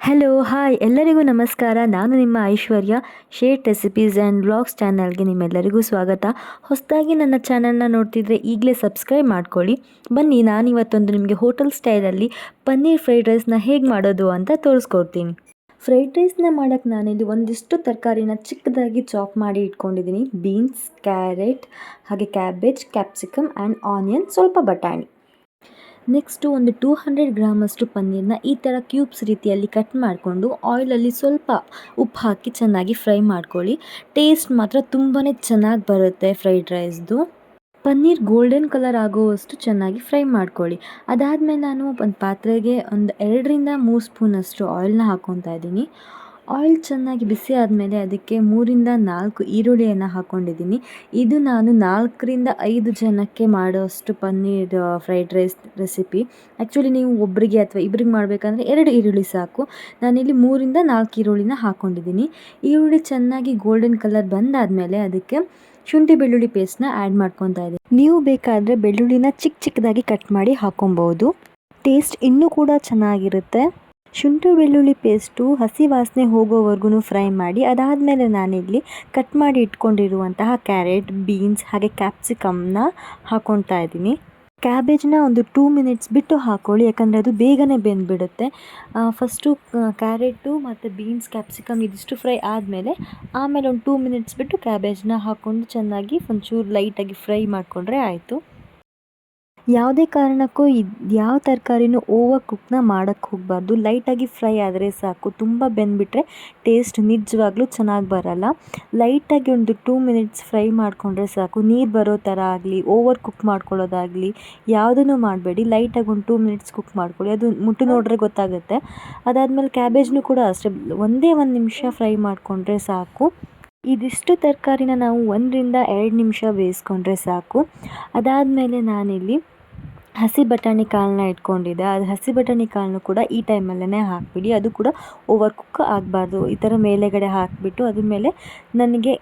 Hello hi ಎಲ್ಲರಿಗೂ ನಮಸ್ಕಾರ. ನಾನು ನಿಮ್ಮ ಐಶ್ವರ್ಯ. ಶೇರ್ ರೆಸಿಪೀಸ್ ಆ್ಯಂಡ್ ವ್ಲಾಗ್ಸ್ ಚಾನಲ್ಗೆ ನಿಮ್ಮೆಲ್ಲರಿಗೂ ಸ್ವಾಗತ. ಹೊಸದಾಗಿ ನನ್ನ ಚಾನಲ್ನ ನೋಡ್ತಿದ್ರೆ ಈಗಲೇ ಸಬ್ಸ್ಕ್ರೈಬ್ ಮಾಡ್ಕೊಳ್ಳಿ. ಬನ್ನಿ, ನಾನಿವತ್ತೊಂದು ನಿಮಗೆ ಹೋಟೆಲ್ ಸ್ಟೈಲಲ್ಲಿ ಪನ್ನೀರ್ ಫ್ರೈಡ್ ರೈಸ್ನ ಹೇಗೆ ಮಾಡೋದು ಅಂತ ತೋರಿಸ್ಕೊಡ್ತೀನಿ. ಫ್ರೈಡ್ ರೈಸ್ನ ಮಾಡೋಕ್ಕೆ ನಾನಿಲ್ಲಿ ಒಂದಿಷ್ಟು ತರಕಾರಿನ ಚಿಕ್ಕದಾಗಿ ಚಾಪ್ ಮಾಡಿ ಇಟ್ಕೊಂಡಿದ್ದೀನಿ. ಬೀನ್ಸ್, ಕ್ಯಾರೆಟ್, ಹಾಗೆ ಕ್ಯಾಬೇಜ್, ಕ್ಯಾಪ್ಸಿಕಮ್ ಆ್ಯಂಡ್ ಆನಿಯನ್, ಸ್ವಲ್ಪ ಬಟಾಣಿ. ನೆಕ್ಸ್ಟು ಒಂದು 200 ಗ್ರಾಮಷ್ಟು ಪನ್ನೀರನ್ನ ಈ ಥರ ಕ್ಯೂಬ್ಸ್ ರೀತಿಯಲ್ಲಿ ಕಟ್ ಮಾಡಿಕೊಂಡು ಆಯಿಲಲ್ಲಿ ಸ್ವಲ್ಪ ಉಪ್ಪು ಹಾಕಿ ಚೆನ್ನಾಗಿ ಫ್ರೈ ಮಾಡ್ಕೊಳ್ಳಿ. ಟೇಸ್ಟ್ ಮಾತ್ರ ತುಂಬಾ ಚೆನ್ನಾಗಿ ಬರುತ್ತೆ ಫ್ರೈಡ್ ರೈಸ್ದು. ಪನ್ನೀರ್ ಗೋಲ್ಡನ್ ಕಲರ್ ಆಗೋವಷ್ಟು ಚೆನ್ನಾಗಿ ಫ್ರೈ ಮಾಡ್ಕೊಳ್ಳಿ. ಅದಾದಮೇಲೆ ನಾನು ಒಂದು ಪಾತ್ರೆಗೆ ಒಂದು 2-3 ಸ್ಪೂನಷ್ಟು ಆಯಿಲ್ನ ಹಾಕ್ಕೊತಾ ಇದ್ದೀನಿ. ಆಯಿಲ್ ಚೆನ್ನಾಗಿ ಬಿಸಿ ಆದಮೇಲೆ ಅದಕ್ಕೆ 3-4 ಈರುಳ್ಳಿಯನ್ನು ಹಾಕ್ಕೊಂಡಿದ್ದೀನಿ. ಇದು ನಾನು 4-5 ಜನಕ್ಕೆ ಮಾಡೋಷ್ಟು paneer fried rice recipe. Actually ನೀವು ಒಬ್ಬರಿಗೆ ಅಥವಾ ಇಬ್ಬರಿಗೆ ಮಾಡಬೇಕಂದ್ರೆ 2 ಈರುಳ್ಳಿ ಸಾಕು. ನಾನಿಲ್ಲಿ 3-4 ಈರುಳ್ಳಿನ ಹಾಕ್ಕೊಂಡಿದ್ದೀನಿ. ಈರುಳ್ಳಿ ಚೆನ್ನಾಗಿ ಗೋಲ್ಡನ್ ಕಲರ್ ಬಂದಾದಮೇಲೆ ಅದಕ್ಕೆ ಶುಂಠಿ ಬೆಳ್ಳುಳ್ಳಿ ಪೇಸ್ಟ್ನ ಆ್ಯಡ್ ಮಾಡ್ಕೊತಾ ಇದ್ದೀನಿ. ನೀವು ಬೇಕಾದರೆ ಬೆಳ್ಳುಳ್ಳಿನ ಚಿಕ್ಕದಾಗಿ ಕಟ್ ಮಾಡಿ ಹಾಕ್ಕೊಬೋದು. ಟೇಸ್ಟ್ ಇನ್ನೂ ಕೂಡ ಚೆನ್ನಾಗಿರುತ್ತೆ. ಶುಂಠಿ ಬೆಳ್ಳುಳ್ಳಿ ಪೇಸ್ಟು ಹಸಿ ವಾಸನೆ ಹೋಗೋವರೆಗೂ ಫ್ರೈ ಮಾಡಿ, ಅದಾದಮೇಲೆ ನಾನಿಲ್ಲಿ ಕಟ್ ಮಾಡಿ ಇಟ್ಕೊಂಡಿರುವಂತಹ ಕ್ಯಾರೆಟ್, ಬೀನ್ಸ್ ಹಾಗೆ ಕ್ಯಾಪ್ಸಿಕಮ್ನ ಹಾಕ್ಕೊತಾ ಇದ್ದೀನಿ. ಕ್ಯಾಬೇಜ್ನ ಒಂದು 2 ಮಿನಿಟ್ಸ್ ಬಿಟ್ಟು ಹಾಕ್ಕೊಳ್ಳಿ, ಯಾಕಂದರೆ ಅದು ಬೇಗನೆ ಬೆಂದುಬಿಡುತ್ತೆ. ಫಸ್ಟು ಕ್ಯಾರೆಟು ಮತ್ತು ಬೀನ್ಸ್, ಕ್ಯಾಪ್ಸಿಕಮ್ ಇದಿಷ್ಟು ಫ್ರೈ ಆದಮೇಲೆ ಆಮೇಲೆ ಒಂದು 2 ಮಿನಿಟ್ಸ್ ಬಿಟ್ಟು ಕ್ಯಾಬೇಜ್ನ ಹಾಕ್ಕೊಂಡು ಚೆನ್ನಾಗಿ ಒಂಚೂರು ಲೈಟಾಗಿ ಫ್ರೈ ಮಾಡಿಕೊಂಡ್ರೆ ಆಯಿತು. ಯಾವುದೇ ಕಾರಣಕ್ಕೂ ಯಾವ ತರಕಾರಿನೂ ಓವರ್ ಕುಕ್ನ ಮಾಡೋಕ್ಕೆ ಹೋಗಬಾರ್ದು. ಲೈಟಾಗಿ ಫ್ರೈ ಆದರೆ ಸಾಕು. ತುಂಬ ಬೆಂದುಬಿಟ್ರೆ ಟೇಸ್ಟ್ ನಿಜವಾಗ್ಲೂ ಚೆನ್ನಾಗಿ ಬರೋಲ್ಲ. ಲೈಟಾಗಿ ಒಂದು 2 ಮಿನಿಟ್ಸ್ ಫ್ರೈ ಮಾಡಿಕೊಂಡ್ರೆ ಸಾಕು. ನೀರು ಬರೋ ಥರ ಆಗಲಿ, ಓವರ್ ಕುಕ್ ಮಾಡ್ಕೊಳ್ಳೋದಾಗಲಿ ಯಾವುದನ್ನು ಮಾಡಬೇಡಿ. ಲೈಟಾಗಿ ಒಂದು 2 ಮಿನಿಟ್ಸ್ ಕುಕ್ ಮಾಡ್ಕೊಳ್ಳಿ. ಅದು ಮುಟ್ಟು ನೋಡಿದ್ರೆ ಗೊತ್ತಾಗುತ್ತೆ. ಅದಾದಮೇಲೆ ಕ್ಯಾಬೇಜ್ನೂ ಕೂಡ ಅಷ್ಟೇ, ಒಂದೇ 1 ನಿಮಿಷ ಫ್ರೈ ಮಾಡಿಕೊಂಡ್ರೆ ಸಾಕು. ಇದಿಷ್ಟು ತರಕಾರಿನ ನಾವು 1-2 ನಿಮಿಷ ಬೇಯಿಸ್ಕೊಂಡ್ರೆ ಸಾಕು. ಅದಾದಮೇಲೆ ನಾನಿಲ್ಲಿ ಹಸಿ ಬಟಾಣಿ ಕಾಳನ್ನ ಇಟ್ಕೊಂಡಿದ್ದೆ. ಅದು ಹಸಿ ಬಟಾಣಿ ಕಾಳನ್ನು ಕೂಡ ಈ ಟೈಮಲ್ಲೇ ಹಾಕಿಬಿಡಿ. ಅದು ಕೂಡ ಓವರ್ ಕುಕ್ ಆಗಬಾರ್ದು. ಈ ಥರ ಮೇಲೆಗಡೆ ಹಾಕಿಬಿಟ್ಟು ಅದ್ರ ಮೇಲೆ ನನಗೆ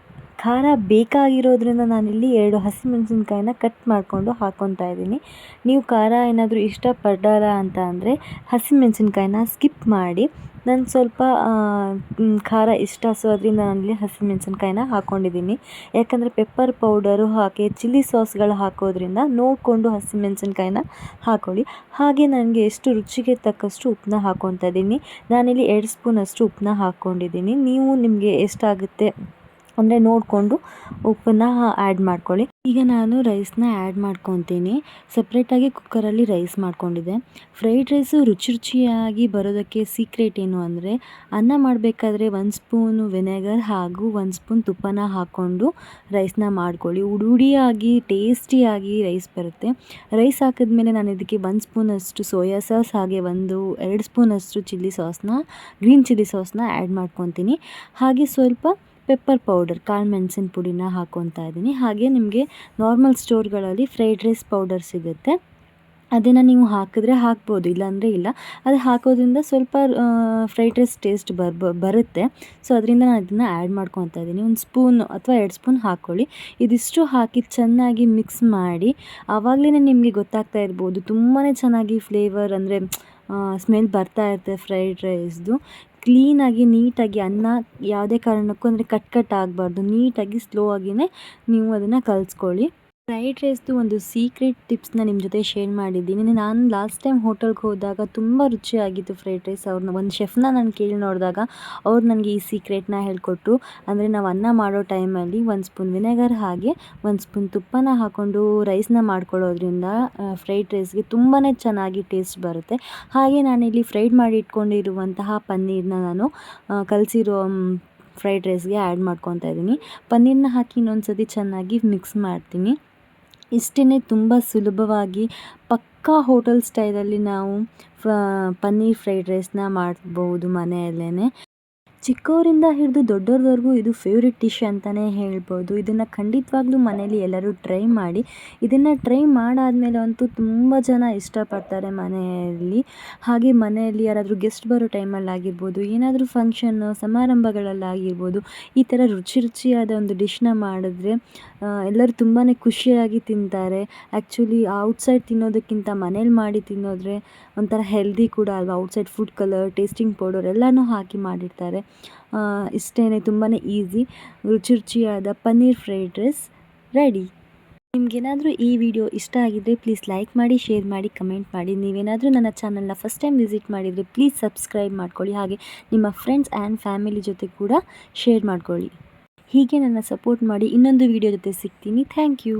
ಖಾರ ಬೇಕಾಗಿರೋದ್ರಿಂದ ನಾನಿಲ್ಲಿ 2 ಹಸಿಮೆಣಸಿನ್ಕಾಯಿನ ಕಟ್ ಮಾಡಿಕೊಂಡು ಹಾಕ್ಕೊತಾ ಇದ್ದೀನಿ. ನೀವು ಖಾರ ಏನಾದರೂ ಇಷ್ಟಪಡಲ್ಲ ಅಂತ ಅಂದರೆ ಹಸಿಮೆಣಸಿನ್ಕಾಯಿನ ಸ್ಕಿಪ್ ಮಾಡಿ. ನಾನು ಸ್ವಲ್ಪ ಖಾರ ಇಷ್ಟ, ಸೊ ಅದರಿಂದ ನಾನಿಲ್ಲಿ ಹಸಿಮೆಣಸಿನ್ಕಾಯಿನ ಹಾಕ್ಕೊಂಡಿದ್ದೀನಿ. ಯಾಕಂದರೆ ಪೆಪ್ಪರ್ ಪೌಡರು ಹಾಗೆ ಚಿಲ್ಲಿ ಸಾಸ್ಗಳು ಹಾಕೋದ್ರಿಂದ ನೋಡಿಕೊಂಡು ಹಸಿಮೆಣಸಿನ್ಕಾಯಿನ ಹಾಕ್ಕೊಳ್ಳಿ. ಹಾಗೆ ನನಗೆ ಎಷ್ಟು ರುಚಿಗೆ ತಕ್ಕಷ್ಟು ಉಪ್ಪನ್ನ ಹಾಕ್ಕೊತಾ ಇದ್ದೀನಿ. ನಾನಿಲ್ಲಿ 2 ಸ್ಪೂನಷ್ಟು ಉಪ್ಪನ್ನ ಹಾಕ್ಕೊಂಡಿದ್ದೀನಿ. ನೀವು ನಿಮಗೆ ಎಷ್ಟಾಗುತ್ತೆ ಅಂದರೆ ನೋಡಿಕೊಂಡು ಉಪ್ಪನ್ನು ಆ್ಯಡ್ ಮಾಡ್ಕೊಳ್ಳಿ. ಈಗ ನಾನು ರೈಸ್ನ ಆ್ಯಡ್ ಮಾಡ್ಕೊತೀನಿ. ಸಪ್ರೇಟಾಗಿ ಕುಕ್ಕರಲ್ಲಿ ರೈಸ್ ಮಾಡ್ಕೊಂಡಿದ್ದೆ. ಫ್ರೈಡ್ ರೈಸು ರುಚಿಯಾಗಿ ಬರೋದಕ್ಕೆ ಸೀಕ್ರೆಟ್ ಏನು ಅಂದರೆ, ಅನ್ನ ಮಾಡಬೇಕಾದ್ರೆ 1 ಸ್ಪೂನು ವಿನೆಗರ್ ಹಾಗೂ 1 ಸ್ಪೂನ್ ತುಪ್ಪನ ಹಾಕ್ಕೊಂಡು ರೈಸ್ನ ಮಾಡ್ಕೊಳ್ಳಿ. ಉಡುಡಿಯಾಗಿ ಟೇಸ್ಟಿಯಾಗಿ ರೈಸ್ ಬರುತ್ತೆ. ರೈಸ್ ಹಾಕಿದ್ಮೇಲೆ ನಾನು ಇದಕ್ಕೆ 1 ಸ್ಪೂನಷ್ಟು ಸೋಯಾ ಸಾಸ್ ಹಾಗೆ 1-2 ಸ್ಪೂನಷ್ಟು ಗ್ರೀನ್ ಚಿಲ್ಲಿ ಸಾಸ್ನ ಆ್ಯಡ್ ಮಾಡ್ಕೊತೀನಿ. ಹಾಗೆ ಸ್ವಲ್ಪ ಪೆಪ್ಪರ್ ಪೌಡರ್, ಕಾಳು ಮೆಣಸಿನ ಪುಡಿನ ಹಾಕ್ಕೊತಾ ಇದ್ದೀನಿ. ಹಾಗೆ ನಿಮಗೆ ನಾರ್ಮಲ್ ಸ್ಟೋರ್ಗಳಲ್ಲಿ ಫ್ರೈಡ್ ರೈಸ್ ಪೌಡರ್ ಸಿಗುತ್ತೆ, ಅದನ್ನು ನೀವು ಹಾಕಿದ್ರೆ ಹಾಕ್ಬೋದು, ಇಲ್ಲಾಂದರೆ ಇಲ್ಲ. ಅದು ಹಾಕೋದ್ರಿಂದ ಸ್ವಲ್ಪ ಫ್ರೈಡ್ ರೈಸ್ ಟೇಸ್ಟ್ ಬರುತ್ತೆ. ಸೊ ಅದರಿಂದ ನಾನು ಅದನ್ನು ಆ್ಯಡ್ ಮಾಡ್ಕೊತಾ ಇದ್ದೀನಿ. 1 ಸ್ಪೂನ್ ಅಥವಾ 2 ಸ್ಪೂನ್ ಹಾಕ್ಕೊಳ್ಳಿ. ಇದಿಷ್ಟು ಹಾಕಿ ಚೆನ್ನಾಗಿ ಮಿಕ್ಸ್ ಮಾಡಿ. ಆವಾಗಲೇ ನಿಮಗೆ ಗೊತ್ತಾಗ್ತಾ ಇರ್ಬೋದು, ತುಂಬಾ ಚೆನ್ನಾಗಿ ಫ್ಲೇವರ್ ಅಂದರೆ ಸ್ಮೆಲ್ ಬರ್ತಾ ಇರುತ್ತೆ ಫ್ರೈಡ್ ರೈಸ್ದು. ಕ್ಲೀನಾಗಿ ನೀಟಾಗಿ ಅನ್ನ ಯಾವುದೇ ಕಾರಣಕ್ಕೂ ಅಂದರೆ ಕಟ್ ಆಗಬಾರ್ದು. ನೀಟಾಗಿ ಸ್ಲೋ ಆಗಿಯೇ ನೀವು ಅದನ್ನು ಕಲಿಸ್ಕೊಳ್ಳಿ. ಫ್ರೈಡ್ ರೈಸ್ದು ಒಂದು ಸೀಕ್ರೆಟ್ ಟಿಪ್ಸ್ನ ನಿಮ್ಮ ಜೊತೆ ಶೇರ್ ಮಾಡಿದ್ದೀನಿ. ನಾನು ಲಾಸ್ಟ್ ಟೈಮ್ ಹೋಟೆಲ್ಗೆ ಹೋದಾಗ ತುಂಬ ರುಚಿಯಾಗಿತ್ತು ಫ್ರೈಡ್ ರೈಸ್. ಒಂದು ಶೆಫ್ನ ನಾನು ಕೇಳಿ ನೋಡಿದಾಗ ಅವ್ರು ನನಗೆ ಈ ಸೀಕ್ರೆಟ್ನ ಹೇಳಿಕೊಟ್ರು. ಅಂದರೆ ನಾವು ಅನ್ನ ಮಾಡೋ ಟೈಮಲ್ಲಿ 1 ಸ್ಪೂನ್ ವಿನೆಗರ್ ಹಾಗೆ 1 ಸ್ಪೂನ್ ತುಪ್ಪನ ಹಾಕ್ಕೊಂಡು ರೈಸ್ನ ಮಾಡ್ಕೊಳ್ಳೋದ್ರಿಂದ ಫ್ರೈಡ್ ರೈಸ್ಗೆ ತುಂಬಾ ಚೆನ್ನಾಗಿ ಟೇಸ್ಟ್ ಬರುತ್ತೆ. ಹಾಗೆ ನಾನಿಲ್ಲಿ ಫ್ರೈಡ್ ಮಾಡಿ ಇಟ್ಕೊಂಡಿರುವಂತಹ ಪನ್ನೀರನ್ನ ನಾನು ಕಲಸಿರೋ ಫ್ರೈಡ್ ರೈಸ್ಗೆ ಆ್ಯಡ್ ಮಾಡ್ಕೊತಾ ಇದ್ದೀನಿ. ಪನ್ನೀರನ್ನ ಹಾಕಿ ಇನ್ನೊಂದು ಸತಿ ಚೆನ್ನಾಗಿ ಮಿಕ್ಸ್ ಮಾಡ್ತೀನಿ. ಇಷ್ಟೇ, ತುಂಬ ಸುಲಭವಾಗಿ ಪಕ್ಕಾ ಹೋಟೆಲ್ ಸ್ಟೈಲಲ್ಲಿ ನಾವು ಪನ್ನೀರ್ ಫ್ರೈಡ್ ರೈಸ್ನ ಮಾಡ್ಬೋದು ಮನೆಯಲ್ಲೇ. ಚಿಕ್ಕವರಿಂದ ಹಿಡಿದು ದೊಡ್ಡವ್ರವರೆಗೂ ಇದು ಫೇವ್ರೆಟ್ ಡಿಶ್ ಅಂತಲೇ ಹೇಳ್ಬೋದು. ಇದನ್ನು ಖಂಡಿತವಾಗ್ಲೂ ಮನೇಲಿ ಎಲ್ಲರೂ ಟ್ರೈ ಮಾಡಿ. ಇದನ್ನು ಟ್ರೈ ಮಾಡಾದಮೇಲೆ ಅಂತೂ ತುಂಬ ಜನ ಇಷ್ಟಪಡ್ತಾರೆ ಮನೆಯಲ್ಲಿ. ಹಾಗೆ ಮನೆಯಲ್ಲಿ ಯಾರಾದರೂ ಗೆಸ್ಟ್ ಬರೋ ಟೈಮಲ್ಲಾಗಿರ್ಬೋದು, ಏನಾದರೂ ಫಂಕ್ಷನ್ನು ಸಮಾರಂಭಗಳಲ್ಲಾಗಿರ್ಬೋದು, ಈ ಥರ ರುಚಿ ರುಚಿಯಾದ ಒಂದು ಡಿಶ್ನ ಮಾಡಿದ್ರೆ ಎಲ್ಲರೂ ತುಂಬಾ ಖುಷಿಯಾಗಿ ತಿಂತಾರೆ. ಆ್ಯಕ್ಚುಲಿ ಔಟ್ಸೈಡ್ ತಿನ್ನೋದಕ್ಕಿಂತ ಮನೇಲಿ ಮಾಡಿ ತಿನ್ನೋದ್ರೆ ಒಂಥರ ಹೆಲ್ದಿ ಕೂಡ ಅಲ್ವಾ. Outside food colour, tasting powder ಎಲ್ಲನೂ ಹಾಕಿ ಮಾಡಿರ್ತಾರೆ. ಇಷ್ಟೇ, ತುಂಬಾ ಈಸಿ ರುಚಿ ರುಚಿಯಾದ ಪನ್ನೀರ್ ಫ್ರೈಡ್ ರೈಸ್ ರೆಡಿ. ನಿಮಗೇನಾದರೂ ಈ ವಿಡಿಯೋ ಇಷ್ಟ ಆಗಿದ್ದರೆ ಪ್ಲೀಸ್ ಲೈಕ್ ಮಾಡಿ, ಶೇರ್ ಮಾಡಿ, ಕಮೆಂಟ್ ಮಾಡಿ. ನೀವೇನಾದರೂ ನನ್ನ ಚಾನಲ್ನ ಫಸ್ಟ್ ಟೈಮ್ ವಿಸಿಟ್ ಮಾಡಿದರೆ ಪ್ಲೀಸ್ ಸಬ್ಸ್ಕ್ರೈಬ್ ಮಾಡ್ಕೊಳ್ಳಿ. ಹಾಗೆ ನಿಮ್ಮ ಫ್ರೆಂಡ್ಸ್ ಆ್ಯಂಡ್ ಫ್ಯಾಮಿಲಿ ಜೊತೆ ಕೂಡ ಶೇರ್ ಮಾಡ್ಕೊಳ್ಳಿ. ಹೀಗೆ ನನ್ನ ಸಪೋರ್ಟ್ ಮಾಡಿ. ಇನ್ನೊಂದು ವಿಡಿಯೋ ಜೊತೆ ಸಿಗ್ತೀನಿ. Thank you.